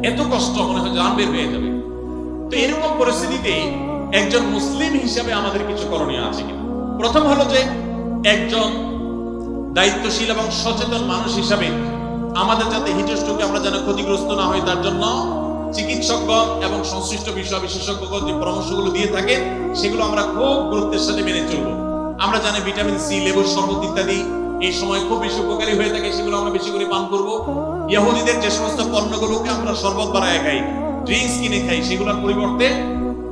এত কষ্ট, মনে হয় জান বের হয়ে যাবে। তো এরকম পরিস্থিতিতে একজন মুসলিম হিসাবে আমাদের কিছু করণীয় আছে কিনা? প্রথম হলো যে একজন দায়িত্বশীল এবং সচেতন মানুষ হিসাবে আমাদের যাতে হিটস্ট্রোকে আমরা যেন ক্ষতিগ্রস্ত না হই, তার জন্য চিকিৎসকগণ এবং সংশ্লিষ্ট বিষয় বিশেষজ্ঞগণ যে পরামর্শগুলো দিয়ে থাকে সেগুলো আমরা খুব গুরুত্বের সাথে মেনে চলবো। আমরা জানি ভিটামিন সি, লেবুর শরবত ইত্যাদি এই সময় খুব বেশি উপকারী হয়ে থাকে, সেগুলো আমরা বেশি করে পান করবো। ইহুদিদের যে সমস্ত পণ্যগুলোকে আমরা শরবত বানায় খাই, ড্রিঙ্কস কিনে খাই, সেগুলোর পরিবর্তে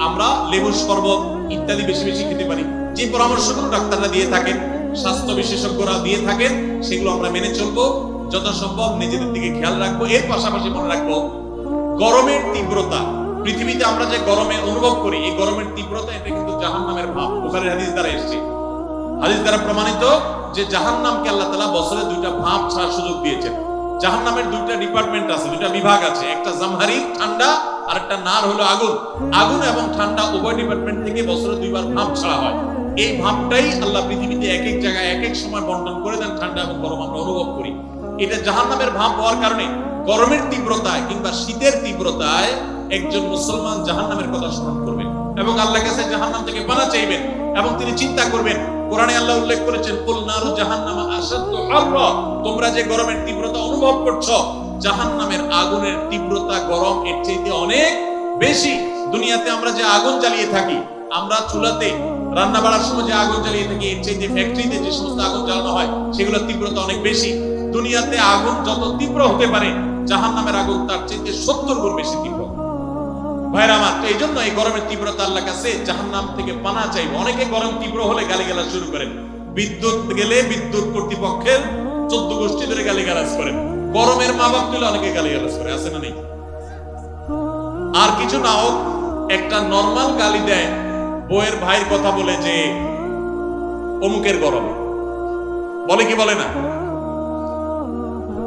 আমরা লেবুর শরবত ইত্যাদি বেশি বেশি খেতে পারি। যে পরামর্শগুলো ডাক্তাররা দিয়ে থাকেন, স্বাস্থ্য বিশেষজ্ঞরা দিয়ে থাকেন, সেগুলো আমরা মেনে চলবো। যথাসম্ভব নিজেদের দিকে খেয়াল রাখবো। এর পাশাপাশি মনে রাখবো, গরমের তীব্রতা, পৃথিবীতে আমরা যে গরমে অনুভব করি, এই গরমের তীব্রতা এটা কিন্তু জাহান্নামের ভাব। বুখারীর হাদিস দ্বারা এসেছে, হাদিস দ্বারা প্রমাণিত যে জাহান্নামকে আল্লাহ তাআলা বছরে দুইটা ভাব ছাড়ার সুযোগ দিয়েছেন। জাহান্নামের দুইটা ডিপার্টমেন্ট আছে, দুইটা বিভাগ আছে, একটা জামহারির ঠান্ডা আর একটা নার হলো আগুন। আগুন এবং ঠান্ডা উভয় ডিপার্টমেন্ট থেকে বছরে দুইবার ভাব ছাড়া হয়। এই ভাবটাই আল্লাহ পৃথিবীতে এক এক জায়গায় এক এক সময় বন্টন করে দেন, ঠান্ডা এবং গরম আমরা অনুভব করি। এটা জাহান্নামের ভাব হওয়ার কারণে গরমের তীব্রতায় কিংবা শীতের তীব্রতায় একজন মুসলমান জাহান্নামের কথা স্মরণ করবেন এবং আল্লাহর কাছে জাহান্নাম থেকে পানা চাইবেন এবং তিনি চিন্তা করবেন। কোরআনে আল্লাহ উল্লেখ করেছেন, কুল নারু জাহান্নামা আশাদ্দু হাররা, তোমরা যে গরমের তীব্রতা অনুভব করছো, জাহান্নামের আগুনের তীব্রতা গরম এর চাইতে অনেক বেশি। দুনিয়াতে আমরা যে আগুন জ্বালিয়ে থাকি, আমরা চুলাতে রান্না বাড়ার সময় যে আগুন জ্বালিয়ে থাকি, এর চাইতে ফ্যাক্টরিতে যে সমস্ত আগুন জ্বালানো হয় সেগুলোর তীব্রতা অনেক বেশি। দুনিয়াতে আগুন যত তীব্র হতে পারে, জাহান্নামের আগুন তার চাইতে 70 গুণ বেশি তীব্র। ভাইরা আমার, তো এই জন্য এই গরমের তীব্রতা আল্লাহর কাছে জাহান্নাম থেকে পানা চাইবো। অনেকে গরম তীব্র হলে গালিগালাজ শুরু করেন, বিদ্যুৎ গেলে বিদ্যুৎ কর্তৃপক্ষের 14 গোষ্ঠী ধরে গালিগালাজ করেন, গরমের মা বাপ তুলে অনেকে গালিগালাজ করে, আছে না নেই? আর কিছু না হোক, একটা নরমাল গালি দেয় বউয়ের ভাইয়ের কথা বলে যে অমুকের গরম, বলে কি বলে না?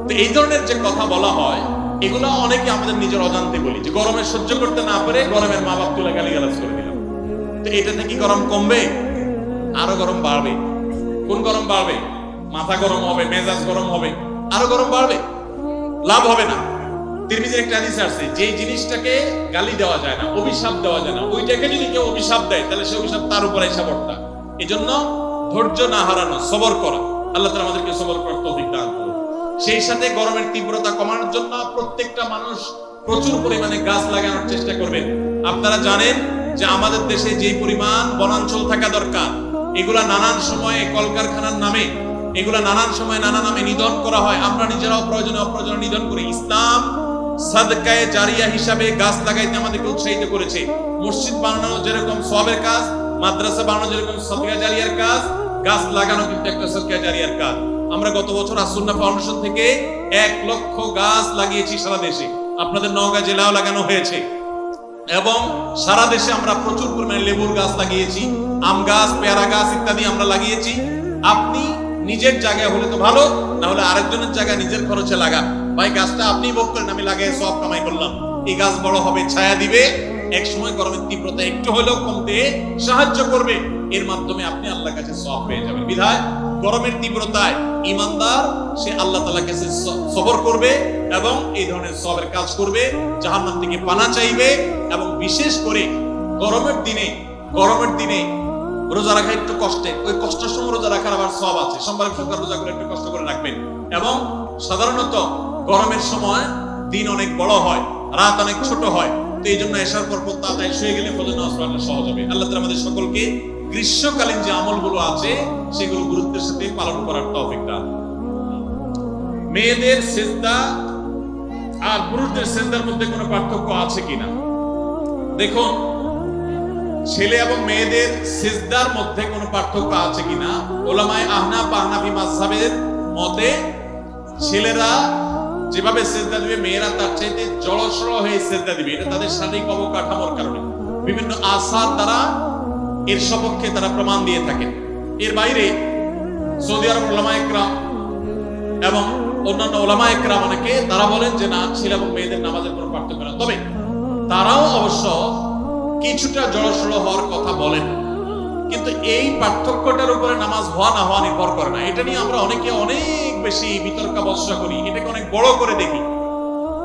তো এই ধরনের যে কথা বলা হয়, এগুলো অনেকে আমাদের নিজের অজান্তে বলি, যে গরমে সহ্য করতে না পারে গরমের মা বাপ তুলে গালিগালাজ করে দিলাম। তো এটাতে কি গরম কমবে? আরো গরম বাড়বে। কোন গরম বাড়বে? মাথা গরম হবে, মেজাজ গরম হবে, আরো গরম বাড়বে, লাভ হবে না। তিরমিজির একটা হাদিস আছে, যে জিনিসটাকে গালি দেওয়া যায় না, অভিশাপ দেওয়া যায় না, ওইটাকে যদি কেউ অভিশাপ দেয় তাহলে সে অভিশাপ তার উপরে এসে পড়তা। এজন্য ধৈর্য না হারানো, সবর করা। আল্লাহ তাআলা আমাদেরকে সবর করার তৌফিক দান করুন। সেই সাথে গরমের তীব্রতা কমানোর জন্য প্রত্যেকটা মানুষ প্রচুর পরিমাণে গাছ লাগানোর চেষ্টা করবেন। আপনারা জানেন যে আমাদের দেশে যে পরিমাণ বনাঞ্চল থাকা দরকার, এগুলা নানান সময়ে কলকারখানার নামে, এগুলা নানান সময় নানা নামে নিধন করা হয়। আমরা নিজেরাও প্রয়োজনে অপ্রয়োজনে নিধন করি। ইসলাম সাদকায়ে জারিয়া হিসাবে গাছ লাগাইতে আমাদেরকে উৎসাহিত করেছে। মসজিদ বানানো যেরকম সওয়াবের কাজ, মাদ্রাসা বানানো যেরকম সদকা জারিয়ার কাজ, গাছ লাগানো কিন্তু একটা সদকা জারিয়ার কাজ। আমরা গত বছর আসুন্নাহ ফাউন্ডেশন থেকে 1 লক্ষ গাছ লাগিয়েছি সারা দেশে। আপনাদের নওগাঁ জেলাও লাগানো হয়েছে এবং সারা দেশে আমরা প্রচুর পরিমাণে লেবুর গাছ লাগিয়েছি, আম গাছ, পেয়ারা গাছ ইত্যাদি আমরা লাগিয়েছি। আপনি নিজের জায়গায় হলে তো ভালো, না হলে আরেকজনের জায়গায় নিজের খরচে লাগান। ভাই, গাছটা আপনি ভোগ করেন, আমি লাগাই সব কামাই করলাম। এই গাছ বড় হবে, ছায়া দিবে, এক সময় গরমের তীব্রতা একটু হলেও কমতে সাহায্য করবে। এর মাধ্যমে আপনি আল্লাহর কাছে সওয়াব পেয়ে যাবেন। বিধায় গরমের তীব্রতায় ঈমানদার সে আল্লাহ তাআলার কাছে সবর করবে এবং এই ধরনের সওয়াবের কাজ করবে, জাহান্নাম থেকে পানা চাইবে। এবং বিশেষ করে গরমের দিনে রোজা রাখা একটু কষ্টের, ওই কষ্টের সময় রোজা রাখার আবার সওয়াব আছে। সোমবার শুক্রবার রোজা করে একটু কষ্ট করে রাখবেন। এবং সাধারণত গরমের সময় দিন অনেক বড় হয়, রাত অনেক ছোট হয়। তো এই জন্য এশার পর তাড়াতাড়ি শুয়ে গেলে ফজর নামাজ পড়া সহজ হবে। আল্লাহ তাআলা আমাদের সকলকে গ্রীষ্মকালীন যে আমলগুলো আছে সেগুলো গুরুত্বের সাথে পালন করার তৌফিক দান। মেয়েদের সিজদা আর পুরুষদের সিজদার মধ্যে কোনো পার্থক্য আছে কিনা? দেখুন, ছেলে এবং মেয়েদের সিজদার মধ্যে কোনো পার্থক্য আছে কিনা, উলামায়ে আহনাফ হানাফি মাযহাবের মতে ছেলেরা যেভাবে সিজদা দিবে, মেয়েরা তার চাইতে জড়সড় হয়ে সিজদা দিবে। এটা তাদের শারীরিক অবকাঠামোর কারণে, বিভিন্ন আসার দ্বারা এর সপক্ষে তারা প্রমাণ দিয়ে থাকেন। এর বাইরে সৌদি আরব উলামায়ে কেরাম এবং অন্যান্য উলামায়ে কেরাম অনেকে তারা বলেন যে না, ছেলে এবং মেয়েদের নামাজের কোনো পার্থক্য না। তবে তারাও অবশ্য কিছুটা জড়সড় হওয়ার কথা বলেন, কিন্তু এই পার্থক্যটার উপরে নামাজ হওয়া না হওয়া নির্ভর করে না। এটা নিয়ে আমরা অনেকে অনেক বেশি বিতর্কাবস্থা করি, এটাকে অনেক বড় করে দেখি।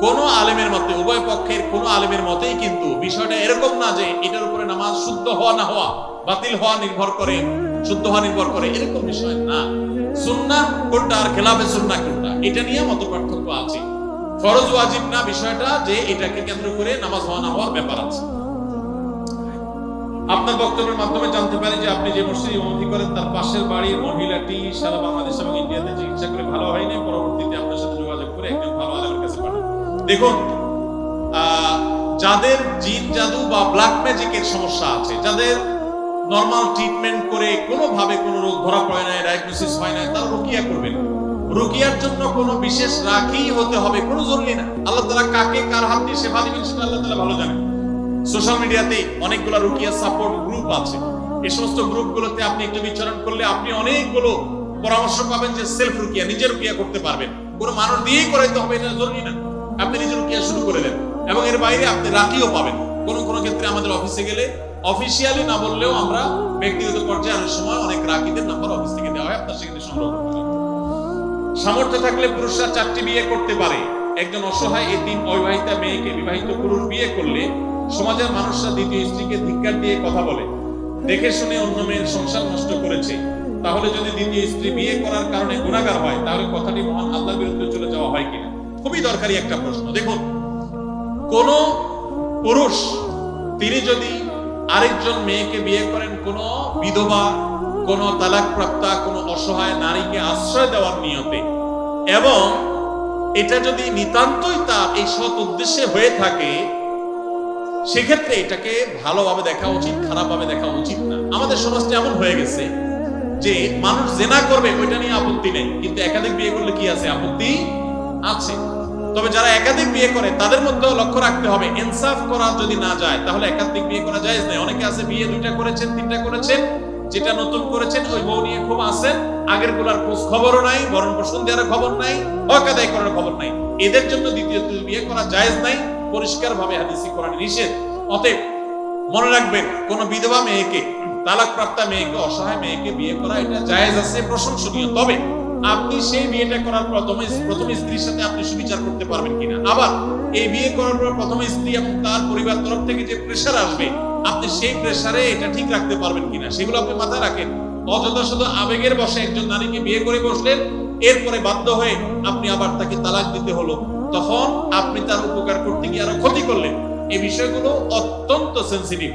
কোন আলেমের মতে, উভয় পক্ষের কোন আলেমের মতেই কিন্তু বিষয়টা এরকম না যে এটার উপরে নামাজ শুদ্ধ হওয়া না হওয়া, বাতিল হওয়া নির্ভর করে, শুদ্ধ হওয়া নির্ভর করে, এরকম বিষয় না। সুন্নাহ কোনটা আর খেলাফে সুন্নাহ কোনটা, এটা নিয়ে মত পার্থক্য আছে। ফরজ ওয়াজিব না বিষয়টা, যে এটাকে কেন্দ্র করে নামাজ হওয়া না হওয়ার ব্যাপার আছে। আপনার বক্তব্যের মাধ্যমে জানতে পারি যে আপনি যে মসজিদে ইমামতি করেন তার পাশের বাড়ির মহিলাটি সারা বাংলাদেশ এবং ইন্ডিয়াতে চিকিৎসা করে ভালো হয়নি, পরবর্তীতে আপনার সাথে যোগাযোগ করে একজন ভালো আলেমের কাছে পাঠান। দেখুন, যাদের জিন জাদু বা ব্ল্যাক ম্যাজিকের সমস্যা আছে, যাদের নরমাল ট্রিটমেন্ট করে কোনোভাবে কোনো রোগ ধরা পড়ে না, ডায়াগনোসিস হয় না, তারা রুকিয়া করবেন। রুকিয়ার জন্য কোনো বিশেষ রাখি হতে হবে কোনো জরুরি না। আল্লাহ তাআলা কাকে কার হাত দিয়ে শেফা দিবেন সেটা আল্লাহ তাআলা ভালো জানেন। সোশ্যাল মিডিয়াতে অনেকগুলো রুকিয়া সাপোর্ট গ্রুপ আছে, এই সমস্ত গ্রুপগুলোতে আপনি একটু বিচরণ করলে আপনি অনেকগুলো পরামর্শ পাবেন যে সেলফ রুকিয়া, নিজে রুকিয়া করতে পারবেন। কোনো মানুষ দিয়েই করাইতে হবে এটা জরুরি না, আপনি নিজে রুকিয়া শুরু করে দেন। এবং এর বাইরে আপনি রাখিও পাবেন। কোনো কোনো ক্ষেত্রে আমাদের অফিসে গেলে অফিসিয়ালি না বললেও আমরা ব্যক্তিগত পর্যায়ে অনেক সময় অনেক রাখিদের নাম্বার অফিস থেকে দেওয়া হয়, আপনার সেখানে সংগ্রহ করতে পারেন। সামর্থ্য থাকলে পুরুষরা 4টি বিয়ে করতে পারে। একজন অসহায় এতিম অবিবাহিতা মেয়েকে বিবাহিত পুরুষ বিয়ে করলে সমাজের মানুষরা দ্বিতীয় স্ত্রীকে ধিক্কার দিয়ে কথা বলে, দেখে শুনে অন্য মেয়ের সংসার নষ্ট করেছে। তাহলে যদি দ্বিতীয় স্ত্রী বিয়ে করার কারণে গুনাহগার হয়, তাহলে কথাটি মহান আল্লাহর বিরুদ্ধে চলে যাওয়া হয় কিনা? খুবই দরকারি একটা প্রশ্ন। দেখুন, কোন পুরুষ তিনি যদি আরেকজন মেয়েকে বিয়ে করেন কোন বিধবা, কোন তালাকপ্রাপ্তা, কোন অসহায় নারীকে আশ্রয় দেওয়ার নিয়তে, এবং এটা যদি নিতান্তই তার এই সৎ উদ্দেশ্যে হয়ে থাকে, সেক্ষেত্রে এটাকে ভালোভাবে দেখা উচিত, খারাপভাবে দেখা উচিত না। আমাদের সমাজটা এমন হয়ে গেছে যে মানুষ জেনা করবে ওইটা নিয়ে আপত্তি নেই, কিন্তু একাধিক বিয়ে করলে কি আছে? আপত্তি আছে। তবে যারা একাধিক বিয়ে করে তাদের মধ্যেও লক্ষ্য রাখতে হবে, ইনসাফ করা যদি না যায় তাহলে একাধিক বিয়ে করা জায়েজ নেই। অনেকে আছে বিয়ে 2টা করেছেন, 3টা করেছেন, যেটা নতুন করেছেন ওই বউ নিয়ে খুব আছেন, আগের গুলার খোঁজ খবরও নাই, বরণ পোষণ দেওয়ার খবর নাই, হক আদায় করার খবর নাই। এদের জন্য দ্বিতীয় বিয়ে করা জায়েজ নাই, পরিষ্কার ভাবে হাদিসে কোরআনে নিষেধ। অতএব মনে রাখবেন, কোন বিধবা মেয়েকে, তালাকপ্রাপ্তা মেয়েকে, অসহায় মেয়েকে বিয়ে করা এটা জায়েজ আছে, প্রশংসনীয়। তবে আপনি সেই বিয়েটা করার প্রথম স্ত্রীর সাথে আপনি সুবিচার করতে পারবেন কিনা, আবার এই বিয়ে করার পর প্রথম স্ত্রী এবং তার পরিবার তরফ থেকে যে প্রেসার আসবে, আপনি সেই প্রেসারে এটা ঠিক রাখতে পারবেন কিনা, সেগুলো আপনি মাথায় রাখেন। অযথা শুধু আবেগের বশে একজন নারীকে বিয়ে করে বসলেন, এরপরে বাধ্য হয়ে আপনি আবার তাকে তালাক দিতে হলো, তখন আপনি তার উপকার করতে গিয়ে আরো ক্ষতি করলেন। এই বিষয়গুলো অত্যন্ত সেন্সিটিভ।